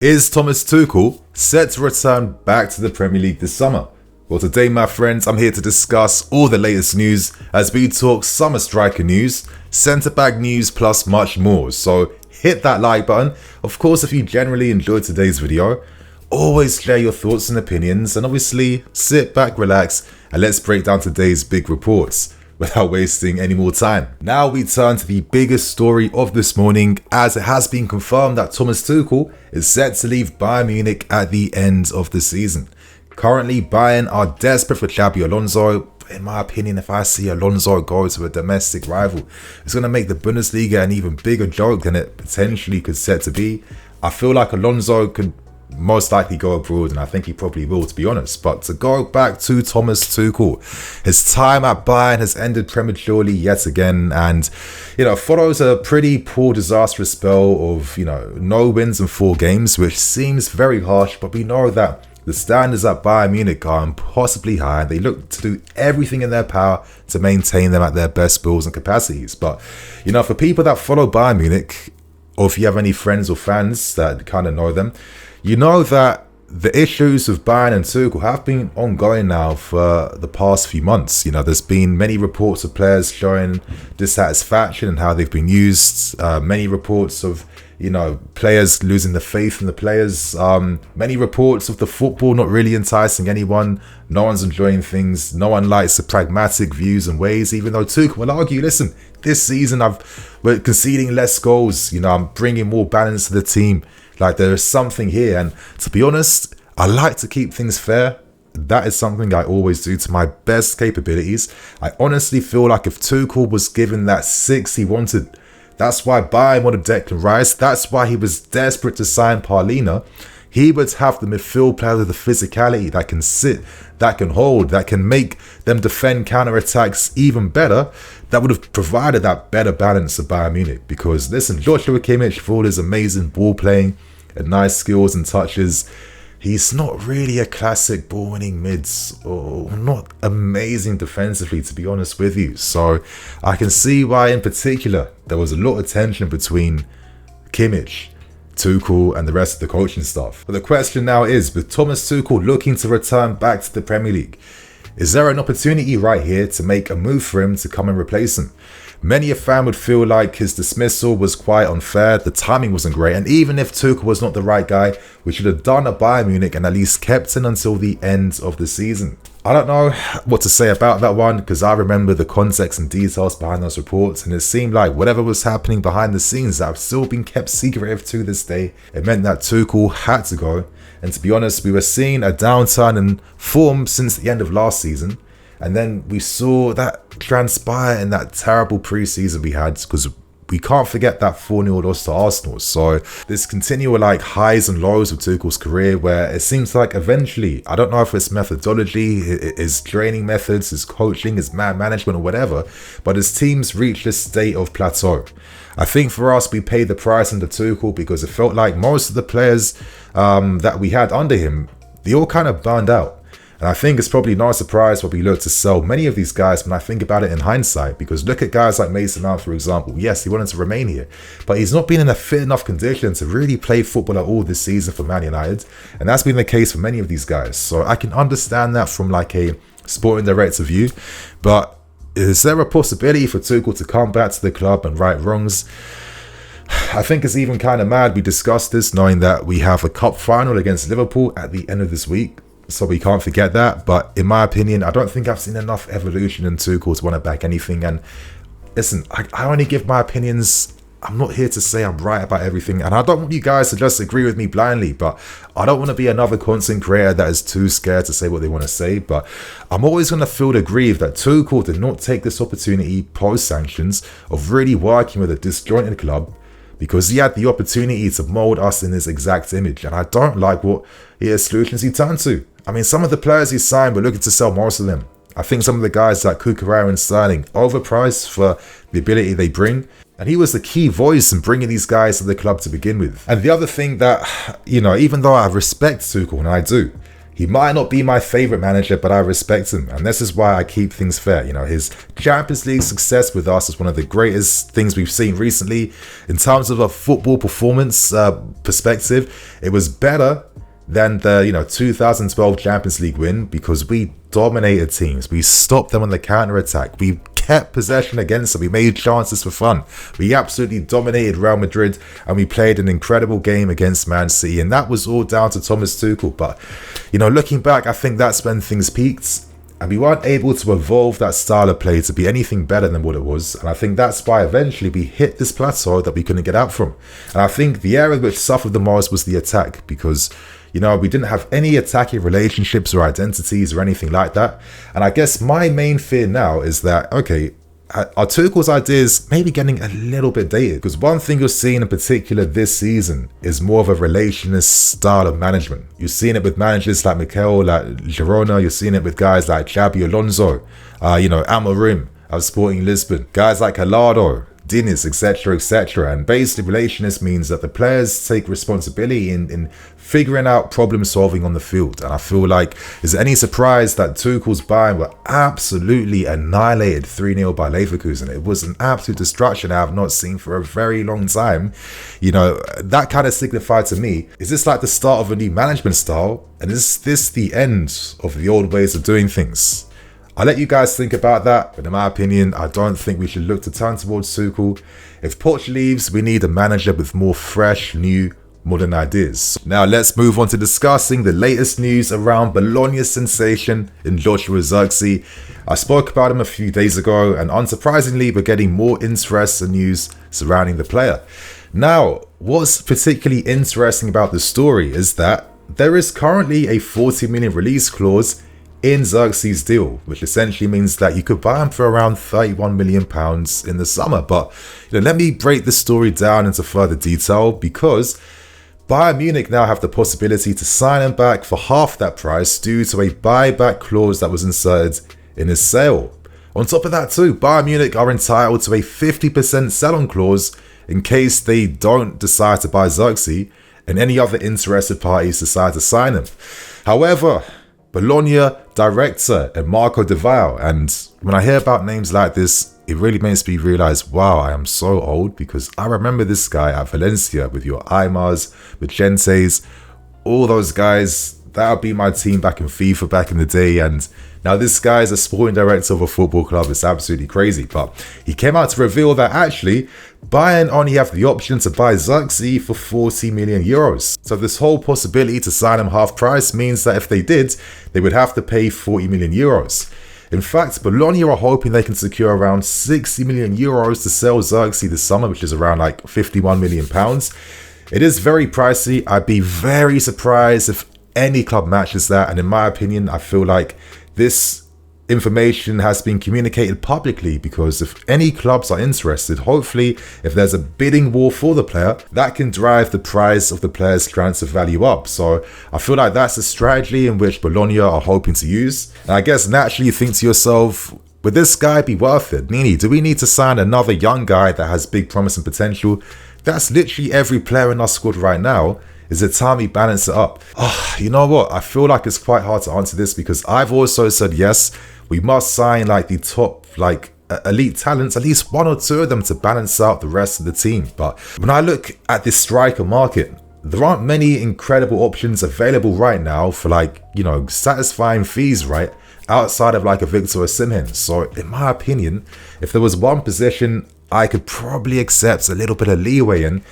Is Thomas Tuchel set to return back to the Premier League this summer? Well, today, my friends, I'm here to discuss all the latest news as we talk summer striker news, centre-back news, plus much more. So hit that like button. Of course, if you generally enjoyed today's video, always share your thoughts and opinions, and obviously sit back, relax, and let's break down today's big reports without wasting any more time. Now we turn to the biggest story of this morning, as it has been confirmed that Thomas Tuchel is set to leave Bayern Munich at the end of the season. Currently, Bayern are desperate for Xabi Alonso. In my opinion, if I see Alonso go to a domestic rival, it's going to make the Bundesliga an even bigger joke than it potentially could set to be. I feel like Alonso could most likely go abroad, and I think he probably will, to be honest. But to go back to Thomas Tuchel, his time at Bayern has ended prematurely yet again, and follows a pretty poor, disastrous spell of no wins in 4 games, which seems very harsh, but we know that the standards at Bayern Munich are impossibly high, and they look to do everything in their power to maintain them at their best skills and capacities. But for people that follow Bayern Munich, or if you have any friends or fans that kind of know them, you know that the issues with Bayern and Tuchel have been ongoing now for the past few months. There's been many reports of players showing dissatisfaction and how they've been used. Many reports of players losing the faith in the players. Many reports of the football not really enticing anyone. No one's enjoying things. No one likes the pragmatic views and ways, even though Tuchel will argue, listen, this season we're conceding less goals. I'm bringing more balance to the team. Like, there is something here, and to be honest, I like to keep things fair. That is something I always do to my best capabilities. I honestly feel like if Tuchel was given that 6 he wanted, that's why Bayern wanted Declan Rice, that's why he was desperate to sign Paulina, he would have the midfield player with the physicality that can sit, that can hold, that can make them defend counter-attacks even better. That would have provided that better balance to Bayern Munich. Because listen, Joshua Kimmich, for all his amazing ball playing and nice skills and touches, he's not really a classic ball-winning mids, or not amazing defensively, to be honest with you. So I can see why in particular there was a lot of tension between Kimmich, Tuchel and the rest of the coaching staff. But the question now is, with Thomas Tuchel looking to return back to the Premier League, is there an opportunity right here to make a move for him to come and replace him? Many a fan would feel like his dismissal was quite unfair, the timing wasn't great, and even if Tuchel was not the right guy, we should have done a Bayern Munich and at least kept him until the end of the season. I don't know what to say about that one, because I remember the context and details behind those reports, and it seemed like whatever was happening behind the scenes that have still been kept secretive to this day, it meant that Tuchel had to go. And to be honest, we were seeing a downturn in form since the end of last season. And then we saw that transpire in that terrible pre-season we had, because we can't forget that 4-0 loss to Arsenal. So this continual highs and lows of Tuchel's career, where it seems like eventually, I don't know if it's methodology, his training methods, his coaching, his man management or whatever, but his teams reached this state of plateau. I think for us, we paid the price under Tuchel because it felt like most of the players that we had under him, they all kind of burned out. And I think it's probably no surprise why we look to sell many of these guys when I think about it in hindsight. Because look at guys like Mason Mount, for example. Yes, he wanted to remain here, but he's not been in a fit enough condition to really play football at all this season for Man United. And that's been the case for many of these guys. So I can understand that from a sporting director view. But is there a possibility for Tuchel to come back to the club and right wrongs? I think it's even kind of mad we discussed this knowing that we have a cup final against Liverpool at the end of this week. So we can't forget that. But in my opinion, I don't think I've seen enough evolution in Tuchel to want to back anything. And listen, I only give my opinions. I'm not here to say I'm right about everything. And I don't want you guys to just agree with me blindly. But I don't want to be another content creator that is too scared to say what they want to say. But I'm always going to feel aggrieved that Tuchel did not take this opportunity post-sanctions of really working with a disjointed club, because he had the opportunity to mold us in his exact image. And I don't like what solutions he turned to. I mean, some of the players he signed were looking to sell most of them. I think some of the guys like Cucurella and Sterling, overpriced for the ability they bring. And he was the key voice in bringing these guys to the club to begin with. And the other thing that, even though I respect Tuchel, and I do, He might not be my favourite manager, but I respect him. And this is why I keep things fair. You know, his Champions League success with us is one of the greatest things we've seen recently. In terms of a football performance perspective, it was better than the 2012 Champions League win because we dominated teams. We stopped them on the counter-attack. We kept possession against them. We made chances for fun. We absolutely dominated Real Madrid and we played an incredible game against Man City, and that was all down to Thomas Tuchel. But looking back, I think that's when things peaked and we weren't able to evolve that style of play to be anything better than what it was. And I think that's why eventually we hit this plateau that we couldn't get out from. And I think the area which suffered the most was the attack, because we didn't have any attacking relationships or identities or anything like that. And I guess my main fear now is that, okay, are Tuchel's ideas maybe getting a little bit dated? Because one thing you're seeing in particular this season is more of a relationist style of management. You're seeing it with managers like Mikel, like Girona. You're seeing it with guys like Xabi Alonso, Amorim of Sporting Lisbon, guys like Gallardo, Diniz, etc. And basically relationist means that the players take responsibility in figuring out problem solving on the field. And I feel like, is it any surprise that Tuchel's Bayern were absolutely annihilated 3-0 by Leverkusen? It was an absolute destruction I have not seen for a very long time. That kind of signified to me, is this like the start of a new management style? And is this the end of the old ways of doing things? I'll let you guys think about that, but in my opinion, I don't think we should look to turn towards Tuchel. If Poch leaves, we need a manager with more fresh, new, modern ideas. Now let's move on to discussing the latest news around Bologna's sensation in Joshua Zirkzee. I spoke about him a few days ago, and unsurprisingly, we're getting more interest and news surrounding the player. Now, what's particularly interesting about the story is that there is currently a 40 million release clause in Zirkzee's deal, which essentially means that you could buy him for around £31 million in the summer. But let me break the story down into further detail, because Bayern Munich now have the possibility to sign him back for half that price due to a buyback clause that was inserted in his sale. On top of that too, Bayern Munich are entitled to a 50% sell-on clause in case they don't decide to buy Zirkzee and any other interested parties decide to sign him. However, Bologna director Marco De Valle, and when I hear about names like this, it really makes me realize, wow, I am so old, because I remember this guy at Valencia with your Aymars, Vicentes, all those guys. That would be my team back in FIFA back in the day, and now this guy is a sporting director of a football club. It's absolutely crazy. But he came out to reveal that actually Bayern only have the option to buy Zirkzee for 40 million euros. So this whole possibility to sign him half price means that if they did, they would have to pay 40 million euros. In fact, Bologna are hoping they can secure around 60 million euros to sell Zirkzee this summer, which is around like 51 million pounds. It is very pricey. I'd be very surprised if any club matches that, and in my opinion, I feel like this information has been communicated publicly, because if any clubs are interested, hopefully if there's a bidding war for the player, that can drive the price of the player's transfer value up. So I feel like that's a strategy in which Bologna are hoping to use. And I guess naturally you think to yourself, would this guy be worth it? Nini, do we need to sign another young guy that has big promise and potential? That's literally every player in our squad right now. Is it time we balance it up? You know what? I feel like it's quite hard to answer this, because I've also said yes, we must sign like the top elite talents, at least one or two of them, to balance out the rest of the team. But when I look at this striker market, there aren't many incredible options available right now for satisfying fees, right? Outside of like a Victor OSIMHEN. So in my opinion, if there was one position I could probably accept a little bit of leeway in,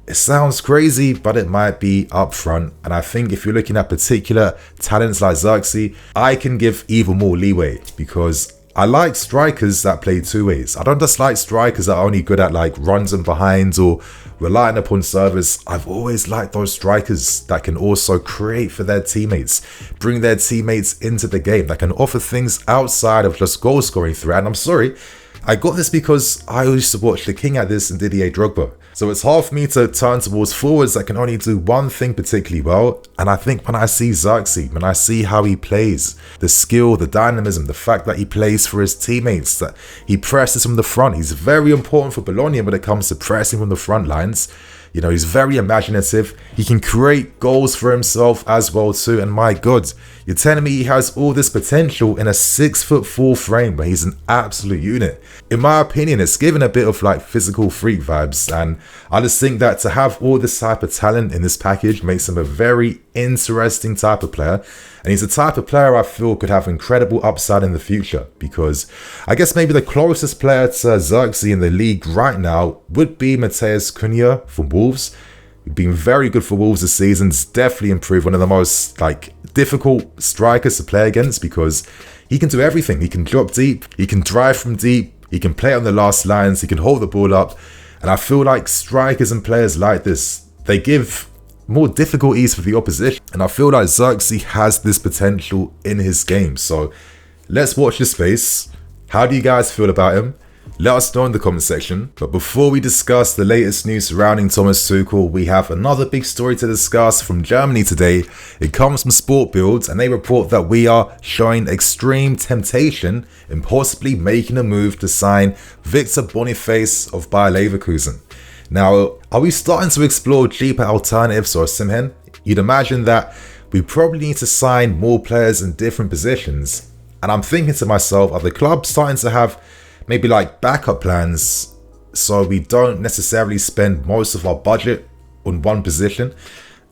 it sounds crazy, but it might be up front. And I think if you're looking at particular talents like Zirkzee, I can give even more leeway, because I like strikers that play two ways. I don't just like strikers that are only good at like runs and behinds or relying upon service. I've always liked those strikers that can also create for their teammates, bring their teammates into the game, that can offer things outside of just goal scoring threat. And I'm sorry, I got this because I used to watch the king at this and Didier Drogba. So it's hard for me to turn towards forwards that can only do one thing particularly well. And I think when I see Zirkzee, when I see how he plays, the skill, the dynamism, the fact that he plays for his teammates, that he presses from the front. He's very important for Bologna when it comes to pressing from the front lines. You know, he's very imaginative. He can create goals for himself as well too. And my God, you're telling me he has all this potential in a 6'4" frame, but he's an absolute unit. In my opinion, it's given a bit of like physical freak vibes. And I just think that to have all this type of talent in this package makes him a very interesting type of player. And he's the type of player I feel could have incredible upside in the future, because I guess maybe the closest player to Zirkzee in the league right now would be Matheus Cunha from Wolves. He's been very good for Wolves this season. He's definitely improved, one of the most like difficult strikers to play against, because he can do everything. He can drop deep, he can drive from deep, he can play on the last lines, he can hold the ball up. And I feel like strikers and players like this, they give more difficulties for the opposition. And I feel like Zirkzee has this potential in his game. So let's watch this space. How do you guys feel about him? Let us know in the comment section. But before we discuss the latest news surrounding Thomas Tuchel, we have another big story to discuss from Germany today. It comes from Sport Bild, and they report that we are showing extreme temptation in possibly making a move to sign Victor Boniface of Bayer Leverkusen. Now, are we starting to explore cheaper alternatives or OSIMHEN? You'd imagine that we probably need to sign more players in different positions. And I'm thinking to myself, are the clubs starting to have maybe like backup plans so we don't necessarily spend most of our budget on one position?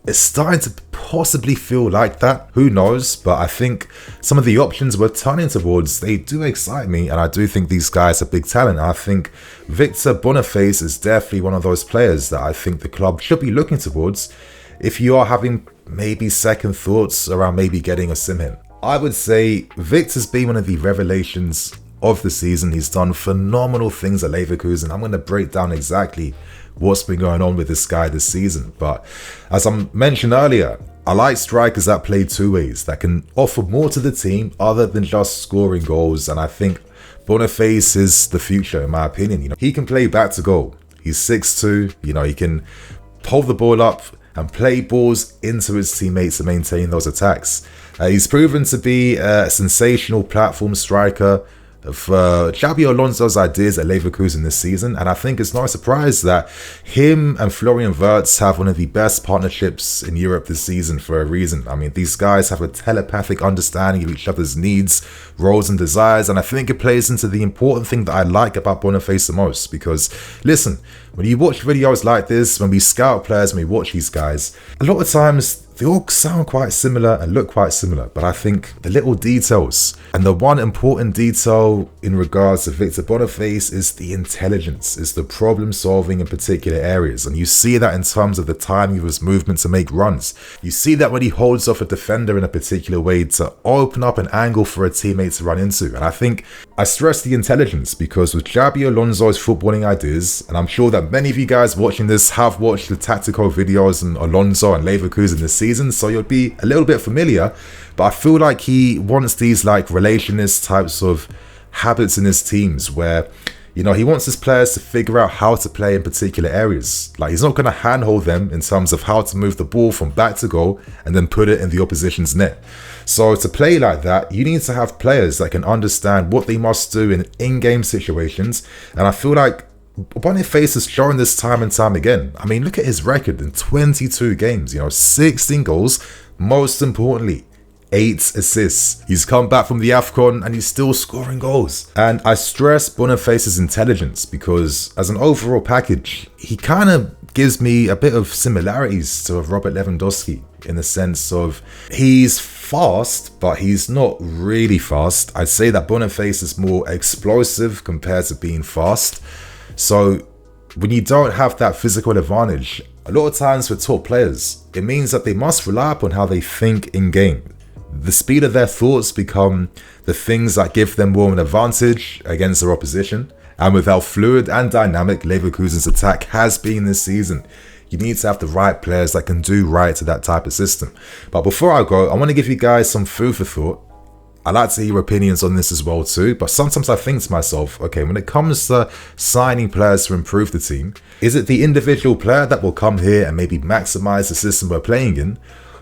It's starting to possibly feel like that. Who knows? But I think some of the options we're turning towards, they do excite me. And I do think these guys are big talent. I think Victor Boniface is definitely one of those players that I think the club should be looking towards if you are having maybe second thoughts around maybe getting OSIMHEN. I would say Victor's been one of the revelations of the season. He's done phenomenal things at Leverkusen. I'm going to break down exactly what's been going on with this guy this season. But as I mentioned earlier, I like strikers that play two ways, that can offer more to the team other than just scoring goals. And I think Boniface is the future, in my opinion. You know, he can play back to goal. He's 6'2". You know, he can hold the ball up and play balls into his teammates to maintain those attacks. He's proven to be a sensational platform striker of Xabi Alonso's ideas at Leverkusen this season, and I think it's no surprise that him and Florian Wirtz have one of the best partnerships in Europe this season for a reason. I mean, these guys have a telepathic understanding of each other's needs, roles and desires, and I think it plays into the important thing that I like about Boniface the most, because listen, when you watch videos like this, when we scout players, when we watch these guys, a lot of times they all sound quite similar and look quite similar, but I think the little details, and the one important detail in regards to Victor Boniface is the intelligence, is the problem solving in particular areas. And you see that in terms of the timing of his movement to make runs. You see that when he holds off a defender in a particular way to open up an angle for a teammate to run into. And I think I stress the intelligence because with Xabi Alonso's footballing ideas, and I'm sure that many of you guys watching this have watched the tactical videos on Alonso and Leverkusen this season, so you'll be a little bit familiar, but I feel like he wants these like relationist types of habits in his teams where, you know, he wants his players to figure out how to play in particular areas. Like, he's not going to handhold them in terms of how to move the ball from back to goal and then put it in the opposition's net. So to play like that, you need to have players that can understand what they must do in in-game situations, and I feel like Boniface has shown this time and time again. I mean, look at his record in 22 games, you know, 16 goals, most importantly, 8 assists. He's come back from the AFCON and he's still scoring goals. And I stress Boniface's intelligence because as an overall package, he kind of gives me a bit of similarities to Robert Lewandowski in the sense of he's fast, but he's not really fast. I'd say that Boniface is more explosive compared to being fast. So when you don't have that physical advantage, a lot of times for top players, it means that they must rely upon how they think in game. The speed of their thoughts become the things that give them more of an advantage against their opposition. And with how fluid and dynamic Leverkusen's attack has been this season, you need to have the right players that can do right to that type of system. But before I go, I want to give you guys some food for thought. I like to hear your opinions on this as well too, but sometimes I think to myself, okay, when it comes to signing players to improve the team, is it the individual player that will come here and maybe maximize the system we're playing in?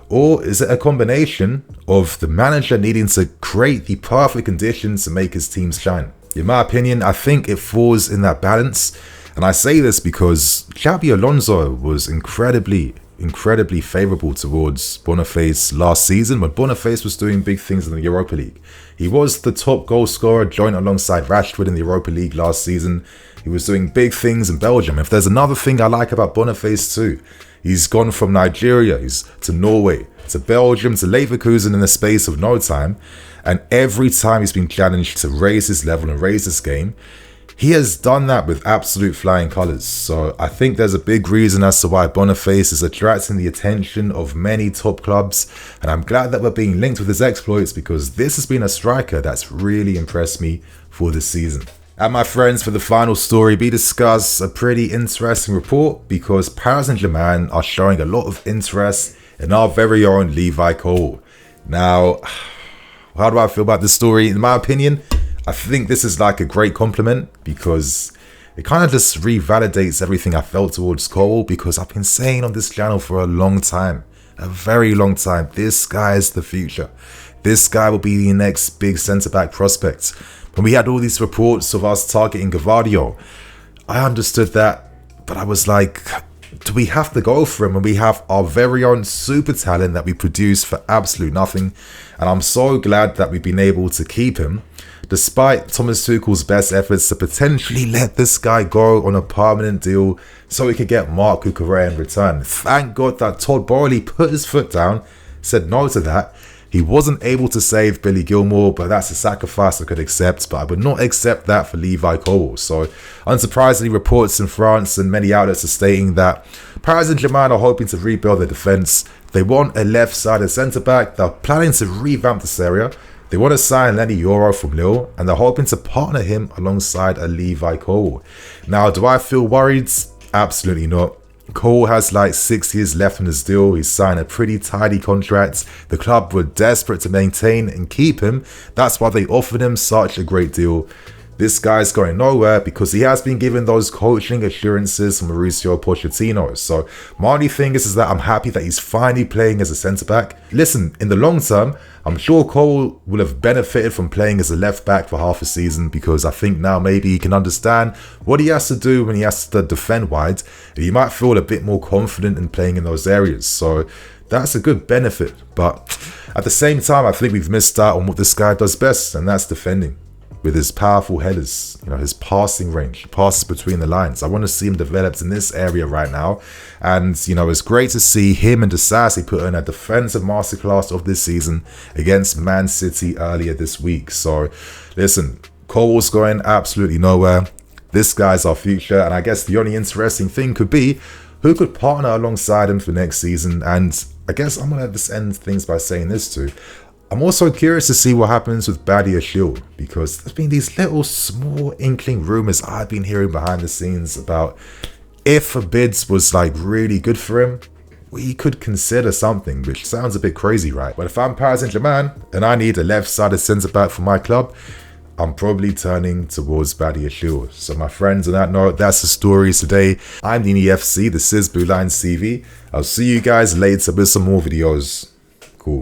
Or is it a combination of the manager needing to create the perfect conditions to make his teams shine? In my opinion, I think it falls in that balance. And I say this because Xabi Alonso was incredibly favourable towards Boniface last season when Boniface was doing big things in the Europa League. He was the top goal scorer joint alongside Rashford in the Europa League last season. He was doing big things in Belgium. If there's another thing I like about Boniface too, he's gone from Nigeria to Norway, to Belgium, to Leverkusen in the space of no time. And every time he's been challenged to raise his level and raise his game, he has done that with absolute flying colours. So I think there's a big reason as to why Boniface is attracting the attention of many top clubs. And I'm glad that we're being linked with his exploits, because this has been a striker that's really impressed me for this season. And my friends, for the final story, we discuss a pretty interesting report, because Paris Saint-Germain are showing a lot of interest in our very own Levi Colwill. Now, how do I feel about this story? In my opinion, I think this is like a great compliment, because it kind of just revalidates everything I felt towards Colwill, because I've been saying on this channel for a long time, a very long time, this guy is the future. This guy will be the next big centre-back prospect. When we had all these reports of us targeting Gvardiol, I understood that, but I was like, do we have to go for him when we have our very own super talent that we produce for absolute nothing? And I'm so glad that we've been able to keep him, despite Thomas Tuchel's best efforts to potentially let this guy go on a permanent deal so we could get Marc Cucurella in return. Thank God that Todd Bowley put his foot down, said no to that. He wasn't able to save Billy Gilmour, but that's a sacrifice I could accept. But I would not accept that for Levi Colwill. So, unsurprisingly, reports in France and many outlets are stating that Paris Saint-Germain are hoping to rebuild their defence. They want a left-sided centre-back. They're planning to revamp the SERIE. They want to sign Lenny Yoro from Lille, and they're hoping to partner him alongside a Levi Colwill. Now, do I feel worried? Absolutely not. Cole has like 6 years left on his deal. He's signed a pretty tidy contract. The club were desperate to maintain and keep him. That's why they offered him such a great deal. This guy's going nowhere because he has been given those coaching assurances from Mauricio Pochettino. So my only thing is that I'm happy that he's finally playing as a centre-back. Listen, in the long term, I'm sure Cole will have benefited from playing as a left-back for half a season, because I think now maybe he can understand what he has to do when he has to defend wide. And he might feel a bit more confident in playing in those areas. So that's a good benefit. But at the same time, I think we've missed out on what this guy does best, and that's defending. With his powerful headers, his passing range, passes between the lines. I want to see him developed in this area right now. And, it's great to see him and Disasi put in a defensive masterclass of this season against Man City earlier this week. So, listen, Colwill's going absolutely nowhere. This guy's our future. And I guess the only interesting thing could be who could partner alongside him for next season. And I guess I'm going to just end things by saying this too. I'm also curious to see what happens with Badiashile, because there's been these little small inkling rumours I've been hearing behind the scenes about if a bids was like really good for him, we could consider something, which sounds a bit crazy, right? But if I'm Paris Saint-Germain and I need a left-sided centre-back for my club, I'm probably turning towards Badiashile. So my friends, on that note, that's the stories today. I'm Dini FC, this is BlueLionsTV. I'll see you guys later with some more videos. Cool.